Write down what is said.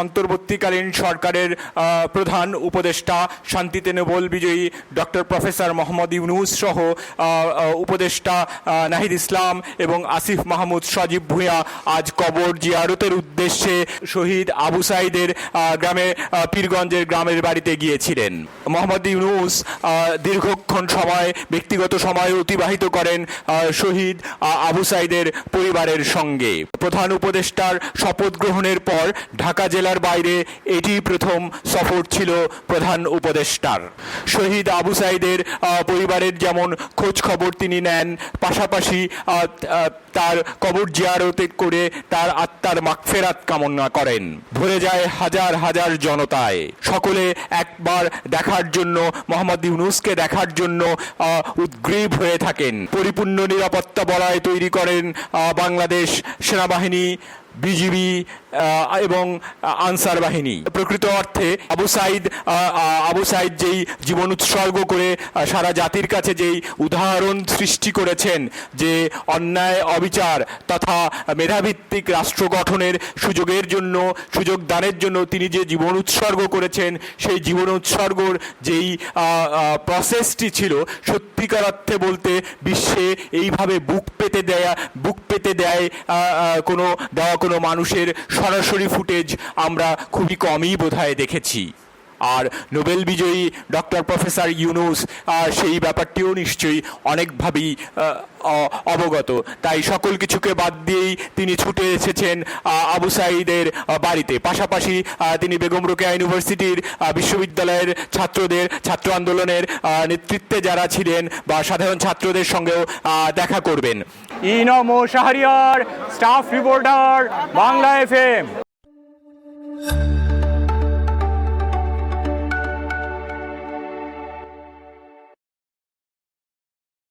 অন্তর্বর্তীকালীন সরকারের প্রধান উপদেষ্টা শান্তিতে নোবেল বিজয়ী ডক্টর প্রফেসর মোহাম্মদ ইউনূস সহ উপদেষ্টা নাহিদ ইসলাম এবং আসিফ মাহমুদ সজীব ভূঁইয়া আজ কবর জিয়ারতের উদ্দেশ্যে শহীদ আবু সাঈদের গ্রামে পীরগঞ্জের গ্রামের বাড়িতে গিয়েছিলেন। মোহাম্মদ ইউনূস দীর্ঘক্ষণ সময় ব্যক্তিগত সময় অতিবাহিত করেন শহীদ আবু সাঈদের পরিবারের সঙ্গে। প্রধান উপদেষ্টার শপথ গ্রহণের পর ঢাকা জেলার বাইরে এটি প্রথম সফর ছিল প্রধান উপদেষ্টার। শহীদ আবু সাঈদের পরিবারের যেমন খোঁজ খবর তিনি নেন, পাশাপাশি তার কবর জিয়ারত করে তার আত্মার মাগফিরাত কামনা করেন। ভরে যায় হাজার হাজার জনতায়। সকলে একবার দেখার জন্য, মোহাম্মদ ইউনূসকে দেখার জন্য উদ্গ্রীব হয়ে থাকেন। পরিপূর্ণ নিরাপত্তা বলয় তৈরি করেন বাংলাদেশ সেনাবাহিনী, বিজিবি এবং আনসার বাহিনী। প্রকৃত অর্থে আবু সাঈদ যেই জীবন উৎসর্গ করে সারা জাতির কাছে যেই উদাহরণ সৃষ্টি করেছেন, যে অন্যায় অবিচার তথা মেধাভিত্তিক রাষ্ট্র গঠনের সুযোগ দানের জন্য তিনি যে জীবন উৎসর্গ করেছেন, সেই জীবন উৎসর্গর যেই প্রসেসটি ছিল, সত্যিকার অর্থে বলতে বিশ্বে এইভাবে বুক পেতে দেয় কোনো মানুষের সরাসরি ফুটেজ আমরা খুবই কমই বোধহয় দেখেছি। আর নোবেল বিজয়ী ডক্টর প্রফেসর ইউনূস সেই ব্যাপারটিও নিশ্চয়ই অনেকভাবেই অবগত। তাই সকল কিছুকে বাদ দিয়েই তিনি ছুটে এসেছেন আবু সাঈদের বাড়িতে। পাশাপাশি তিনি বেগম রোকেয়া ইউনিভার্সিটির বিশ্ববিদ্যালয়ের ছাত্র আন্দোলনের নেতৃত্বে যারা ছিলেন বা সাধারণ ছাত্রদের সঙ্গেও দেখা করবেন। Inmo Shahriar, staff reporter, Bangla FM।